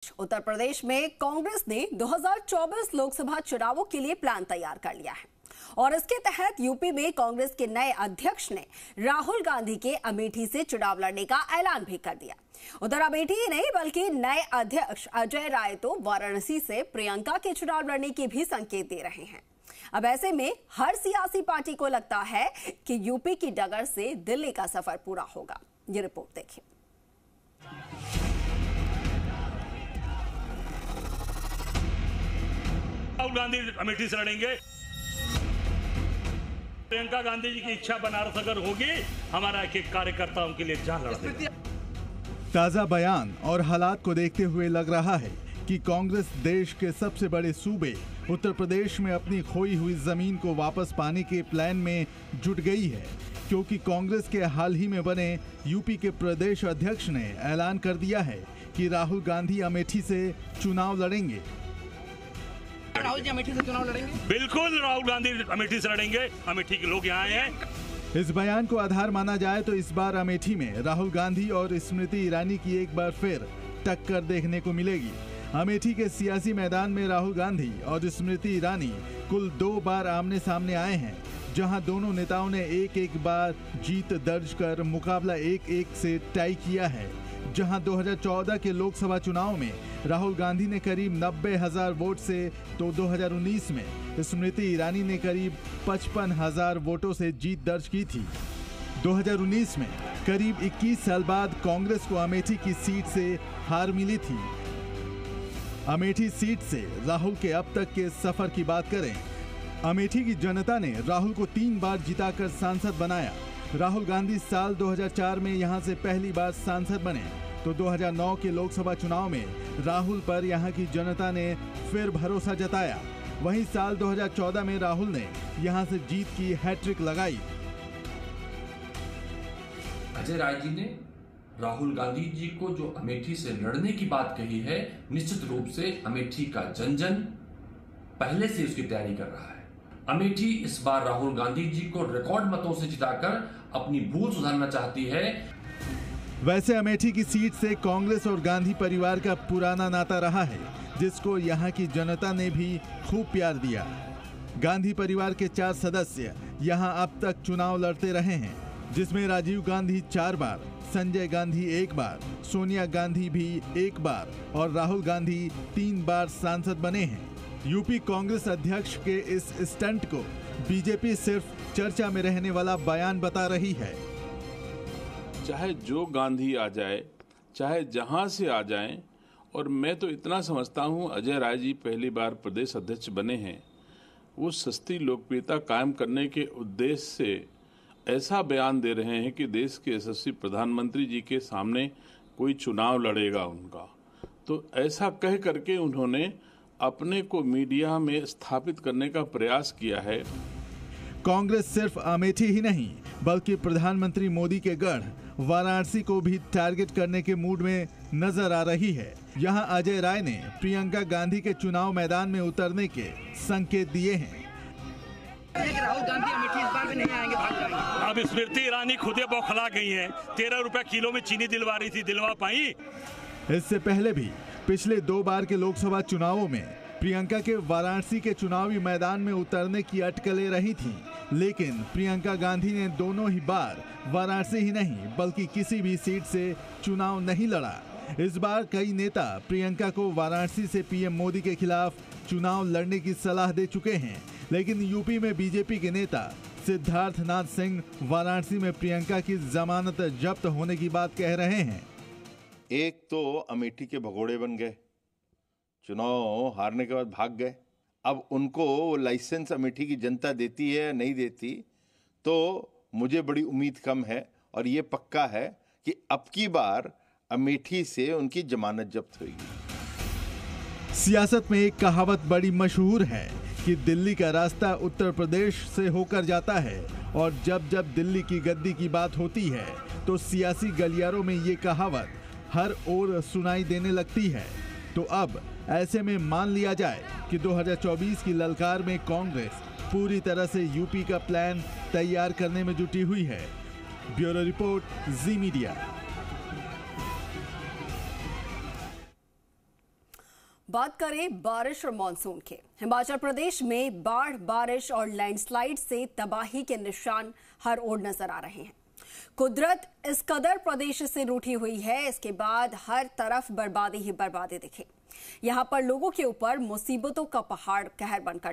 उत्तर प्रदेश में कांग्रेस ने 2024 लोकसभा चुनावों के लिए प्लान तैयार कर लिया है और इसके तहत यूपी में कांग्रेस के नए अध्यक्ष ने राहुल गांधी के अमेठी से चुनाव लड़ने का ऐलान भी कर दिया। उधर अमेठी ही नहीं बल्कि नए अध्यक्ष अजय राय तो वाराणसी से प्रियंका के चुनाव लड़ने के भी संकेत दे रहे हैं। अब ऐसे में हर सियासी पार्टी को लगता है कि यूपी की डगर से दिल्ली का सफर पूरा होगा। ये रिपोर्ट देखिए। राहुल गांधी अमेठी से लड़ेंगे। प्रियंका गांधी जी की इच्छा बनारस अगर होगी, हमारा एक एक कार्यकर्ता उनके लिए जान लड़ेगा। ताजा बयान और हालात को देखते हुए लग रहा है कि कांग्रेस देश के सबसे बड़े सूबे उत्तर प्रदेश में अपनी खोई हुई जमीन को वापस पाने के प्लान में जुट गई है, क्योंकि कांग्रेस के हाल ही में बने यूपी के प्रदेश अध्यक्ष ने ऐलान कर दिया है कि राहुल गांधी अमेठी से चुनाव लड़ेंगे। राहुल जी अमेठी से चुनाव लड़ेंगे? बिल्कुल, राहुल गांधी अमेठी से लड़ेंगे। अमेठी के लोग यहाँ आए हैं। इस बयान को आधार माना जाए तो इस बार अमेठी में राहुल गांधी और स्मृति ईरानी की एक बार फिर टक्कर देखने को मिलेगी। अमेठी के सियासी मैदान में राहुल गांधी और स्मृति ईरानी कुल 2 बार आमने सामने आए हैं, जहां दोनों नेताओं ने एक बार जीत दर्ज कर मुकाबला 1-1 से टाई किया है। जहां 2014 के लोकसभा चुनाव में राहुल गांधी ने करीब 90,000 वोट से तो 2019 में स्मृति ईरानी ने करीब 55,000 वोटों से जीत दर्ज की थी। 2019 में करीब 21 साल बाद कांग्रेस को अमेठी की सीट से हार मिली थी। अमेठी सीट से राहुल के अब तक के सफर की बात करें, अमेठी की जनता ने राहुल को 3 बार जिताकर सांसद बनाया। राहुल गांधी साल 2004 में यहां से पहली बार सांसद बने तो 2009 के लोकसभा चुनाव में राहुल पर यहां की जनता ने फिर भरोसा जताया। वहीं साल 2014 में राहुल ने यहां से जीत की हैट्रिक लगाई। अजय राय जी ने राहुल गांधी जी को जो अमेठी से लड़ने की बात कही है, निश्चित रूप से अमेठी का जन पहले से उसकी तैयारी कर रहा है। अमेठी इस बार राहुल गांधी जी को रिकॉर्ड मतों से जिताकर अपनी भूल सुधारना चाहती है। वैसे अमेठी की सीट से कांग्रेस और गांधी परिवार का पुराना नाता रहा है, जिसको यहां की जनता ने भी खूब प्यार दिया। गांधी परिवार के 4 सदस्य यहां अब तक चुनाव लड़ते रहे हैं, जिसमें राजीव गांधी 4 बार, संजय गांधी 1 बार, सोनिया गांधी भी 1 बार और राहुल गांधी 3 बार सांसद बने हैं। यूपी कांग्रेस अध्यक्ष के इस स्टंट को बीजेपी सिर्फ चर्चा में रहने वाला बयान बता रही है। चाहे जो गांधी आ जाए, चाहे जहां से आ जाएं, और मैं तो इतना समझता हूं अजय राय जी पहली बार प्रदेश अध्यक्ष बने हैं, वो सस्ती लोकप्रियता कायम करने के उद्देश्य से ऐसा बयान दे रहे हैं कि देश के यशस्वी प्रधानमंत्री जी के सामने कोई चुनाव लड़ेगा उनका। तो ऐसा कह करके उन्होंने अपने को मीडिया में स्थापित करने का प्रयास किया है। कांग्रेस सिर्फ अमेठी ही नहीं बल्कि प्रधानमंत्री मोदी के गढ़ वाराणसी को भी टारगेट करने के मूड में नजर आ रही है। यहां अजय राय ने प्रियंका गांधी के चुनाव मैदान में उतरने के संकेत दिए हैं। राहुल गांधी अमेठी इस बार भी नहीं आएंगे, भाग जाएंगे। अब स्मृति ईरानी खुदे बौखला गई हैं। 13 रुपए किलो में चीनी दिलवा रही थी, दिलवा पाई? इससे पहले भी पिछले 2 बार के लोकसभा चुनावों में प्रियंका के वाराणसी के चुनावी मैदान में उतरने की अटकलें रही थीं, लेकिन प्रियंका गांधी ने दोनों ही बार वाराणसी ही नहीं बल्कि किसी भी सीट से चुनाव नहीं लड़ा। इस बार कई नेता प्रियंका को वाराणसी से पीएम मोदी के खिलाफ चुनाव लड़ने की सलाह दे चुके हैं, लेकिन यूपी में बीजेपी के नेता सिद्धार्थनाथ सिंह वाराणसी में प्रियंका की जमानत जब्त होने की बात कह रहे हैं। एक तो अमेठी के भगोड़े बन गए, चुनाव हारने के बाद भाग गए। अब उनको लाइसेंस अमेठी की जनता देती है या नहीं देती, तो मुझे बड़ी उम्मीद कम है और ये पक्का है कि अब की बार अमेठी से उनकी जमानत जब्त होगी। सियासत में एक कहावत बड़ी मशहूर है कि दिल्ली का रास्ता उत्तर प्रदेश से होकर जाता है, और जब जब दिल्ली की गद्दी की बात होती है तो सियासी गलियारों में ये कहावत हर ओर सुनाई देने लगती है। तो अब ऐसे में मान लिया जाए कि 2024 की ललकार में कांग्रेस पूरी तरह से यूपी का प्लान तैयार करने में जुटी हुई है। ब्यूरो रिपोर्ट, जी मीडिया। बात करें बारिश और मानसून के। हिमाचल प्रदेश में बाढ़, बारिश और लैंडस्लाइड से तबाही के निशान हर ओर नजर आ रहे हैं। कुदरत इस कदर प्रदेश से रूठी हुई है, इसके बाद हर तरफ बर्बादी ही बर्बादी दिखे। यहां पर लोगों के ऊपर मुसीबतों का पहाड़ कहर बनकर